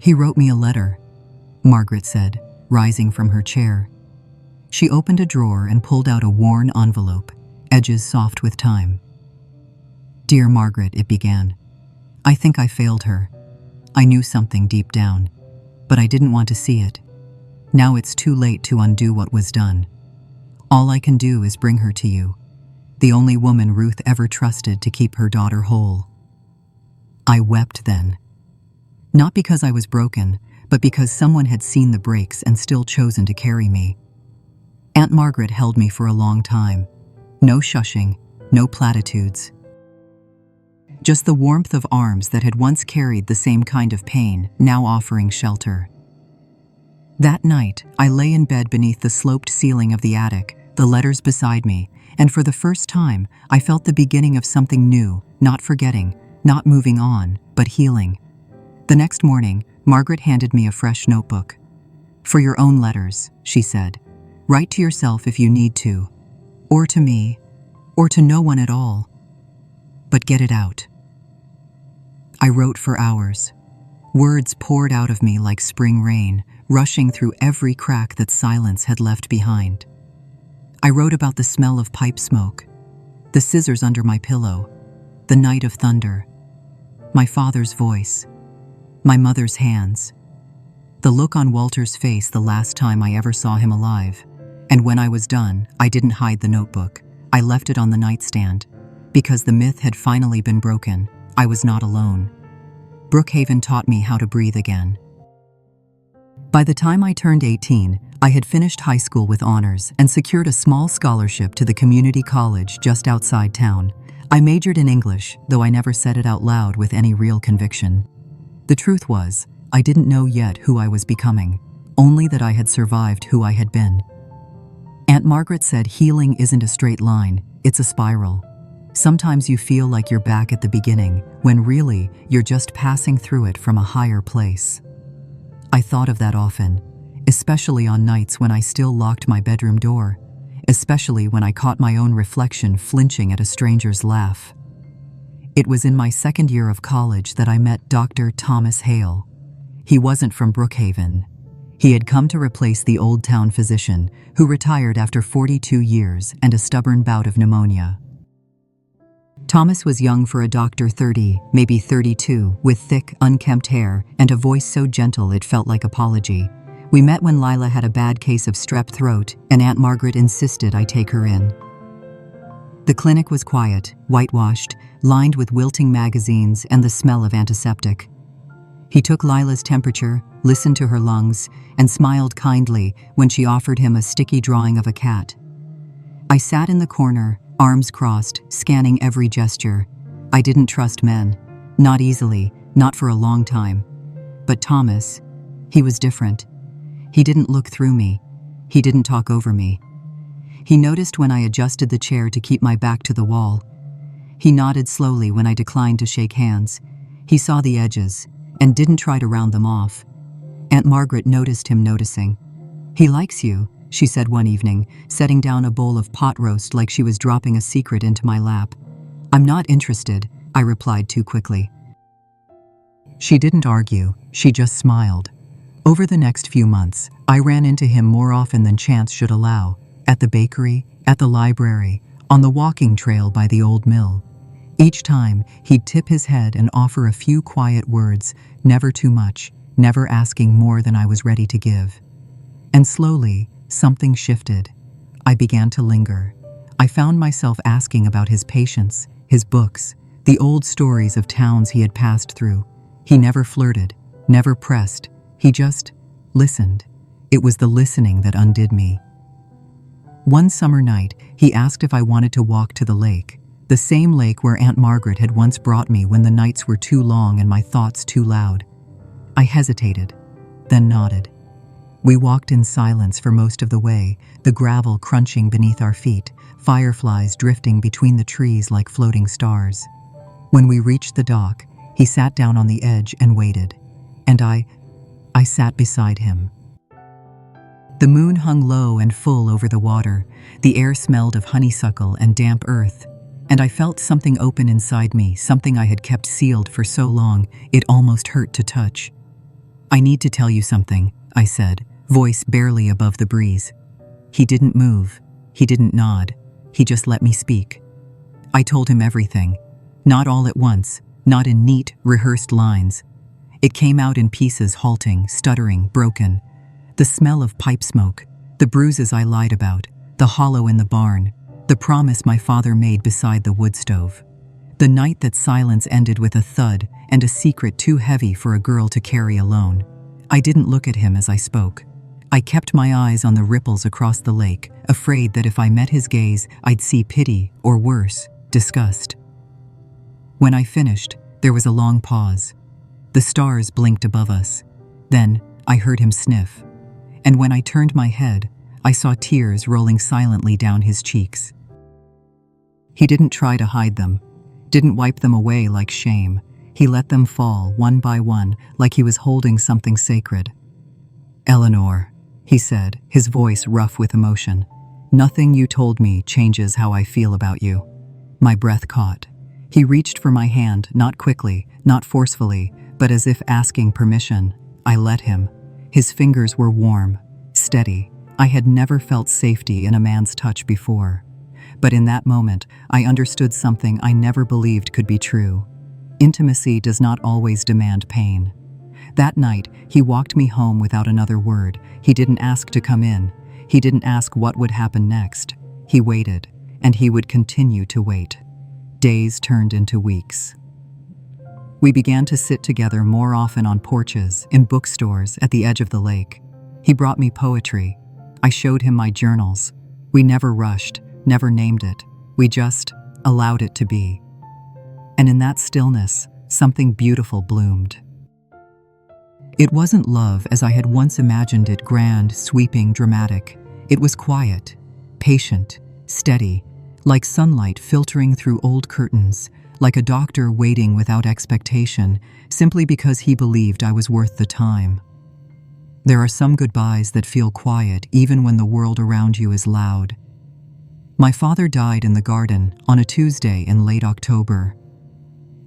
"He wrote me a letter," Margaret said, rising from her chair. She opened a drawer and pulled out a worn envelope, edges soft with time. "Dear Margaret," it began. "I think I failed her. I knew something deep down, but I didn't want to see it. Now it's too late to undo what was done. All I can do is bring her to you, the only woman Ruth ever trusted to keep her daughter whole." I wept then. Not because I was broken, but because someone had seen the breaks and still chosen to carry me. Aunt Margaret held me for a long time. No shushing, no platitudes. Just the warmth of arms that had once carried the same kind of pain, now offering shelter. That night, I lay in bed beneath the sloped ceiling of the attic, the letters beside me, and for the first time, I felt the beginning of something new, not forgetting, not moving on, but healing. The next morning, Margaret handed me a fresh notebook. "For your own letters," she said. "Write to yourself if you need to. Or to me. Or to no one at all. But get it out." I wrote for hours. Words poured out of me like spring rain, rushing through every crack that silence had left behind. I wrote about the smell of pipe smoke, the scissors under my pillow, the night of thunder, my father's voice, my mother's hands, the look on Walter's face the last time I ever saw him alive. And when I was done, I didn't hide the notebook. I left it on the nightstand, because the myth had finally been broken. I was not alone. Brookhaven taught me how to breathe again. By the time I turned 18, I had finished high school with honors and secured a small scholarship to the community college just outside town. I majored in English, though I never said it out loud with any real conviction. The truth was, I didn't know yet who I was becoming, only that I had survived who I had been. Aunt Margaret said healing isn't a straight line, it's a spiral. Sometimes you feel like you're back at the beginning, when really, you're just passing through it from a higher place. I thought of that often, especially on nights when I still locked my bedroom door, especially when I caught my own reflection flinching at a stranger's laugh. It was in my second year of college that I met Dr. Thomas Hale. He wasn't from Brookhaven. He had come to replace the old town physician, who retired after 42 years and a stubborn bout of pneumonia. Thomas was young for a doctor, 30, maybe 32, with thick, unkempt hair and a voice so gentle it felt like apology. We met when Lila had a bad case of strep throat, and Aunt Margaret insisted I take her in. The clinic was quiet, whitewashed, lined with wilting magazines and the smell of antiseptic. He took Lila's temperature, listened to her lungs, and smiled kindly when she offered him a sticky drawing of a cat. I sat in the corner, arms crossed, scanning every gesture. I didn't trust men. Not easily, not for a long time. But Thomas, he was different. He didn't look through me. He didn't talk over me. He noticed when I adjusted the chair to keep my back to the wall. He nodded slowly when I declined to shake hands. He saw the edges, and didn't try to round them off. Aunt Margaret noticed him noticing. "He likes you," she said one evening, setting down a bowl of pot roast like she was dropping a secret into my lap. "I'm not interested," I replied too quickly. She didn't argue, she just smiled. Over the next few months, I ran into him more often than chance should allow, at the bakery, at the library, on the walking trail by the old mill. Each time, he'd tip his head and offer a few quiet words, never too much, never asking more than I was ready to give. And slowly, something shifted. I began to linger. I found myself asking about his patients, his books, the old stories of towns he had passed through. He never flirted, never pressed. He just listened. It was the listening that undid me. One summer night, he asked if I wanted to walk to the lake, the same lake where Aunt Margaret had once brought me when the nights were too long and my thoughts too loud. I hesitated, then nodded. We walked in silence for most of the way, the gravel crunching beneath our feet, fireflies drifting between the trees like floating stars. When we reached the dock, he sat down on the edge and waited, and I sat beside him. The moon hung low and full over the water, the air smelled of honeysuckle and damp earth, and I felt something open inside me, something I had kept sealed for so long it almost hurt to touch. "I need to tell you something," I said, voice barely above the breeze. He didn't move. He didn't nod. He just let me speak. I told him everything. Not all at once, not in neat, rehearsed lines. It came out in pieces, halting, stuttering, broken. The smell of pipe smoke, the bruises I lied about, the hollow in the barn, the promise my father made beside the wood stove. The night that silence ended with a thud and a secret too heavy for a girl to carry alone. I didn't look at him as I spoke. I kept my eyes on the ripples across the lake, afraid that if I met his gaze, I'd see pity, or worse, disgust. When I finished, there was a long pause. The stars blinked above us. Then, I heard him sniff. And when I turned my head, I saw tears rolling silently down his cheeks. He didn't try to hide them, didn't wipe them away like shame. He let them fall one by one, like he was holding something sacred. "Eleanor," he said, his voice rough with emotion, "nothing you told me changes how I feel about you." My breath caught. He reached for my hand, not quickly, not forcefully, but as if asking permission. I let him. His fingers were warm, steady. I had never felt safety in a man's touch before. But in that moment, I understood something I never believed could be true. Intimacy does not always demand pain. That night, he walked me home without another word. He didn't ask to come in. He didn't ask what would happen next. He waited, and he would continue to wait. Days turned into weeks. We began to sit together more often on porches, in bookstores, at the edge of the lake. He brought me poetry. I showed him my journals. We never rushed, never named it. We just allowed it to be. And in that stillness, something beautiful bloomed. It wasn't love as I had once imagined it, grand, sweeping, dramatic. It was quiet, patient, steady, like sunlight filtering through old curtains, like a doctor waiting without expectation, simply because he believed I was worth the time. There are some goodbyes that feel quiet even when the world around you is loud. My father died in the garden on a Tuesday in late October.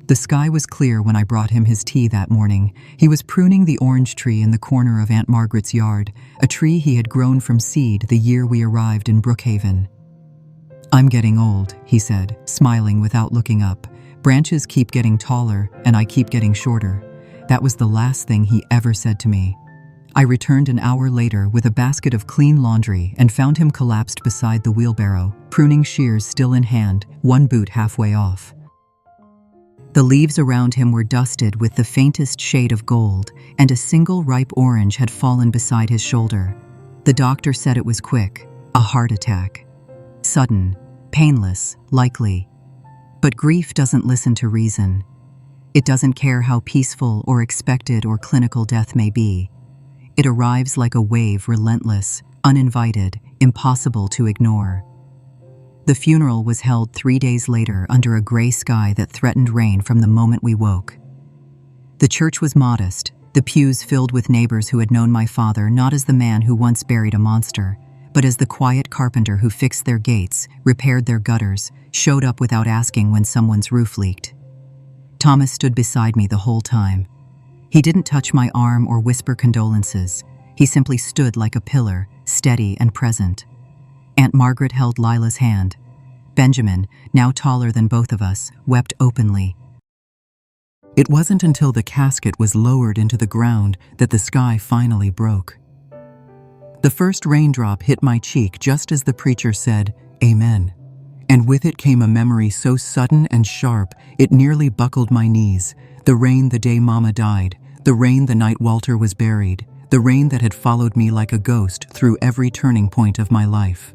The sky was clear when I brought him his tea that morning. He was pruning the orange tree in the corner of Aunt Margaret's yard, a tree he had grown from seed the year we arrived in Brookhaven. "I'm getting old," he said, smiling without looking up. "Branches keep getting taller, and I keep getting shorter." That was the last thing he ever said to me. I returned an hour later with a basket of clean laundry and found him collapsed beside the wheelbarrow, pruning shears still in hand, one boot halfway off. The leaves around him were dusted with the faintest shade of gold, and a single ripe orange had fallen beside his shoulder. The doctor said it was quick, a heart attack. Sudden, painless, likely. But grief doesn't listen to reason. It doesn't care how peaceful or expected or clinical death may be. It arrives like a wave, relentless, uninvited, impossible to ignore. The funeral was held 3 days later under a gray sky that threatened rain from the moment we woke. The church was modest, the pews filled with neighbors who had known my father not as the man who once buried a monster, but as the quiet carpenter who fixed their gates, repaired their gutters, showed up without asking when someone's roof leaked. Thomas stood beside me the whole time. He didn't touch my arm or whisper condolences. He simply stood like a pillar, steady and present. Aunt Margaret held Lila's hand. Benjamin, now taller than both of us, wept openly. It wasn't until the casket was lowered into the ground that the sky finally broke. The first raindrop hit my cheek just as the preacher said, "Amen." And with it came a memory so sudden and sharp, it nearly buckled my knees. The rain the day Mama died, the rain the night Walter was buried, the rain that had followed me like a ghost through every turning point of my life.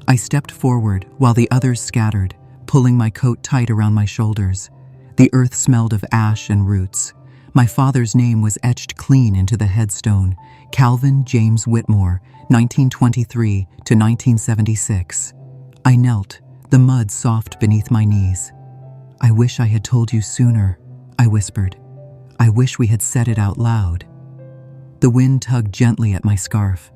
I stepped forward while the others scattered, pulling my coat tight around my shoulders. The earth smelled of ash and roots. My father's name was etched clean into the headstone, Calvin James Whitmore, 1923 to 1976. I knelt, the mud soft beneath my knees. "I wish I had told you sooner," I whispered. "I wish we had said it out loud." The wind tugged gently at my scarf.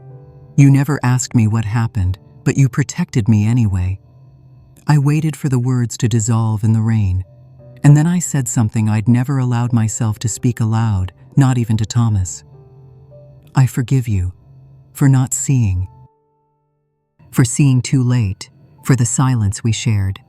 "You never asked me what happened, but you protected me anyway." I waited for the words to dissolve in the rain, and then I said something I'd never allowed myself to speak aloud, not even to Thomas. "I forgive you for not seeing. For seeing too late, for the silence we shared."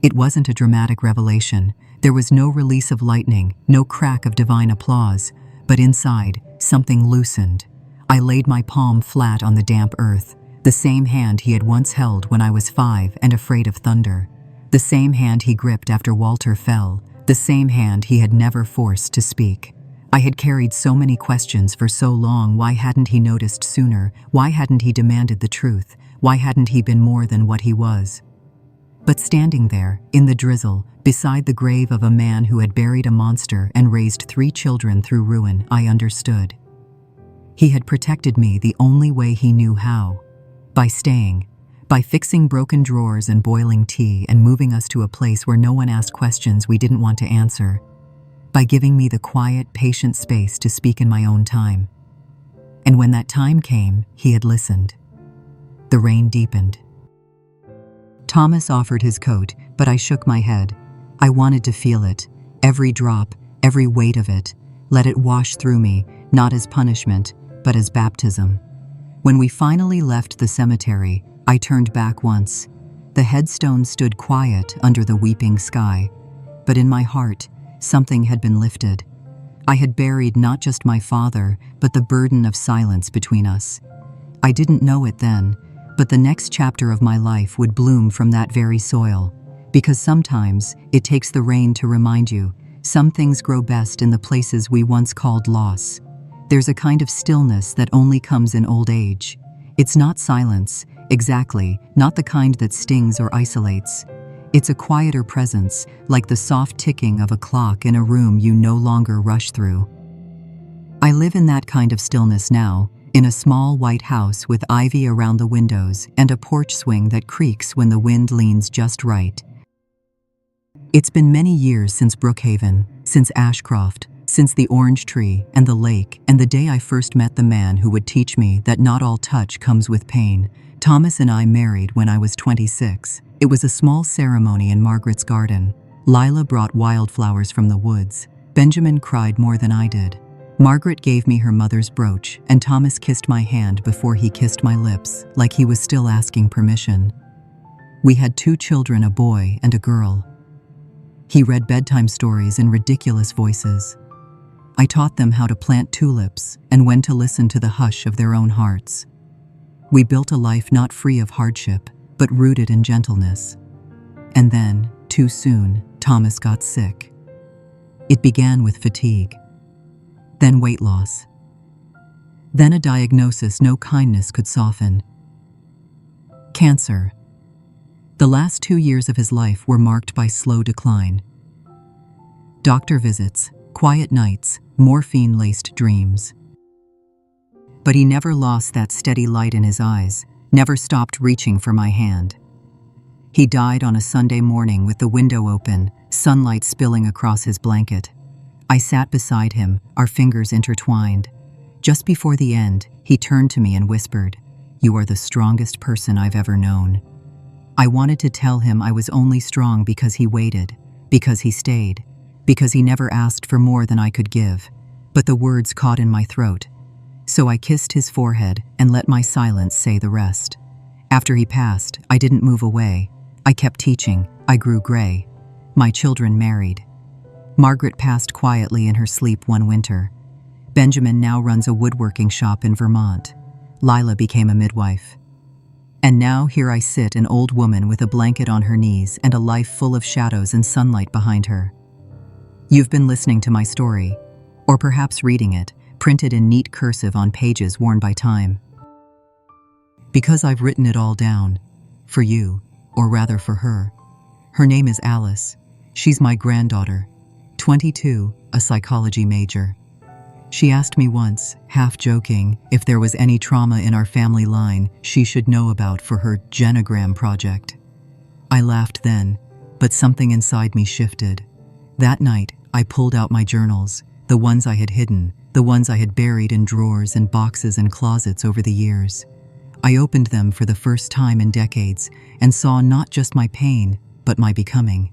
It wasn't a dramatic revelation. There was no release of lightning, no crack of divine applause, but inside, something loosened. I laid my palm flat on the damp earth, the same hand he had once held when I was 5 and afraid of thunder, the same hand he gripped after Walter fell, the same hand he had never forced to speak. I had carried so many questions for so long. Why hadn't he noticed sooner? Why hadn't he demanded the truth? Why hadn't he been more than what he was? But standing there, in the drizzle, beside the grave of a man who had buried a monster and raised 3 children through ruin, I understood. He had protected me the only way he knew how. By staying. By fixing broken drawers and boiling tea and moving us to a place where no one asked questions we didn't want to answer. By giving me the quiet, patient space to speak in my own time. And when that time came, he had listened. The rain deepened. Thomas offered his coat, but I shook my head. I wanted to feel it, every drop, every weight of it. Let it wash through me, not as punishment, but as baptism. When we finally left the cemetery, I turned back once. The headstone stood quiet under the weeping sky. But in my heart, something had been lifted. I had buried not just my father, but the burden of silence between us. I didn't know it then, but the next chapter of my life would bloom from that very soil. Because sometimes it takes the rain to remind you, some things grow best in the places we once called loss. There's a kind of stillness that only comes in old age. It's not silence, exactly, not the kind that stings or isolates. It's a quieter presence, like the soft ticking of a clock in a room you no longer rush through. I live in that kind of stillness now, in a small white house with ivy around the windows and a porch swing that creaks when the wind leans just right. It's been many years since Brookhaven, since Ashcroft, since the orange tree and the lake and the day I first met the man who would teach me that not all touch comes with pain. Thomas and I married when I was 26. It was a small ceremony in Margaret's garden. Lila brought wildflowers from the woods. Benjamin cried more than I did. Margaret gave me her mother's brooch, and Thomas kissed my hand before he kissed my lips, like he was still asking permission. We had 2 children, a boy and a girl. He read bedtime stories in ridiculous voices. I taught them how to plant tulips and when to listen to the hush of their own hearts. We built a life not free of hardship, but rooted in gentleness. And then, too soon, Thomas got sick. It began with fatigue. Then weight loss. Then a diagnosis no kindness could soften. Cancer. The last 2 years of his life were marked by slow decline. Doctor visits, quiet nights, morphine-laced dreams. But he never lost that steady light in his eyes, never stopped reaching for my hand. He died on a Sunday morning with the window open, sunlight spilling across his blanket. I sat beside him, our fingers intertwined. Just before the end, he turned to me and whispered, "You are the strongest person I've ever known." I wanted to tell him I was only strong because he waited, because he stayed, because he never asked for more than I could give. But the words caught in my throat. So I kissed his forehead and let my silence say the rest. After he passed, I didn't move away. I kept teaching. I grew gray. My children married. Margaret passed quietly in her sleep one winter. Benjamin now runs a woodworking shop in Vermont. Lila became a midwife. And now here I sit, an old woman with a blanket on her knees and a life full of shadows and sunlight behind her. You've been listening to my story, or perhaps reading it, printed in neat cursive on pages worn by time. Because I've written it all down, for you, or rather for her. Her name is Alice. She's my granddaughter, 22, a psychology major. She asked me once, half joking, if there was any trauma in our family line she should know about for her genogram project. I laughed then, but something inside me shifted. That night, I pulled out my journals, the ones I had hidden, the ones I had buried in drawers and boxes and closets over the years. I opened them for the first time in decades and saw not just my pain, but my becoming.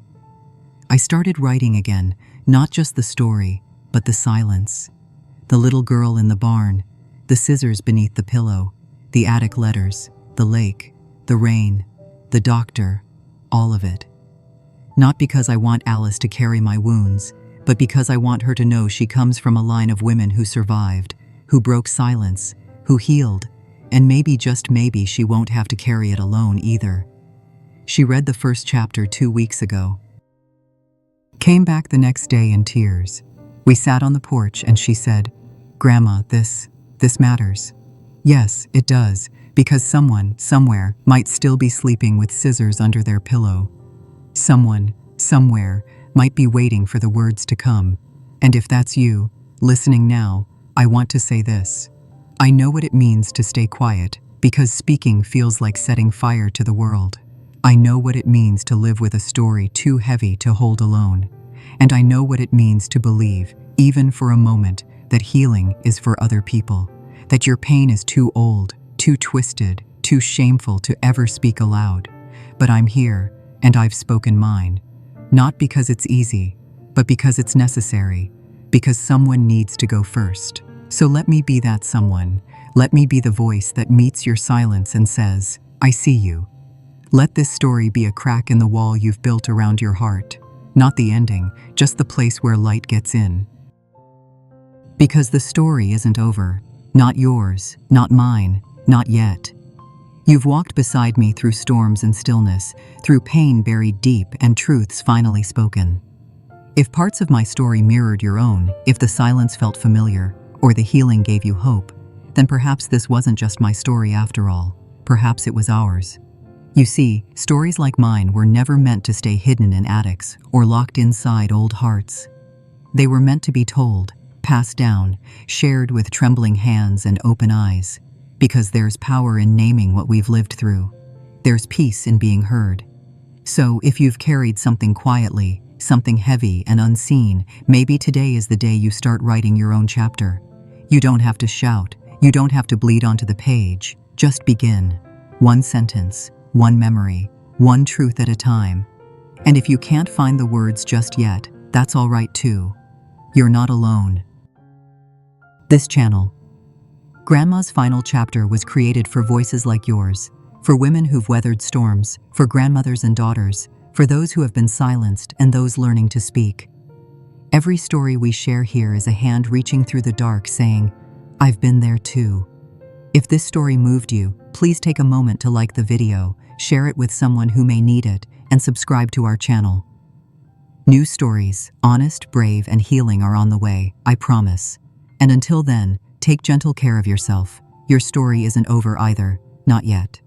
I started writing again, not just the story, but the silence. The little girl in the barn, the scissors beneath the pillow, the attic letters, the lake, the rain, the doctor, all of it. Not because I want Alice to carry my wounds, but because I want her to know she comes from a line of women who survived, who broke silence, who healed, and maybe, just maybe, she won't have to carry it alone either. She read the first chapter 2 weeks ago. Came back the next day in tears. We sat on the porch and she said, "Grandma, this matters." Yes, it does, because someone, somewhere, might still be sleeping with scissors under their pillow. Someone, somewhere, might be waiting for the words to come. And if that's you, listening now, I want to say this. I know what it means to stay quiet, because speaking feels like setting fire to the world. I know what it means to live with a story too heavy to hold alone. And I know what it means to believe, even for a moment, that healing is for other people. That your pain is too old, too twisted, too shameful to ever speak aloud. But I'm here, and I've spoken mine. Not because it's easy, but because it's necessary. Because someone needs to go first. So let me be that someone. Let me be the voice that meets your silence and says, "I see you." Let this story be a crack in the wall you've built around your heart. Not the ending, just the place where light gets in. Because the story isn't over. Not yours, not mine, not yet. You've walked beside me through storms and stillness, through pain buried deep and truths finally spoken. If parts of my story mirrored your own, if the silence felt familiar, or the healing gave you hope, then perhaps this wasn't just my story after all. Perhaps it was ours. You see, stories like mine were never meant to stay hidden in attics or locked inside old hearts. They were meant to be told, passed down, shared with trembling hands and open eyes, because there's power in naming what we've lived through. There's peace in being heard. So if you've carried something quietly, something heavy and unseen, maybe today is the day you start writing your own chapter. You don't have to shout. You don't have to bleed onto the page. Just begin. One sentence, one memory, one truth at a time. And if you can't find the words just yet, that's all right too. You're not alone. This channel. Grandma's Final Chapter was created for voices like yours, for women who've weathered storms, for grandmothers and daughters, for those who have been silenced and those learning to speak. Every story we share here is a hand reaching through the dark saying, "I've been there too." If this story moved you, please take a moment to like the video, share it with someone who may need it, and subscribe to our channel. New stories, honest, brave, and healing are on the way, I promise. And until then, take gentle care of yourself. Your story isn't over either, not yet.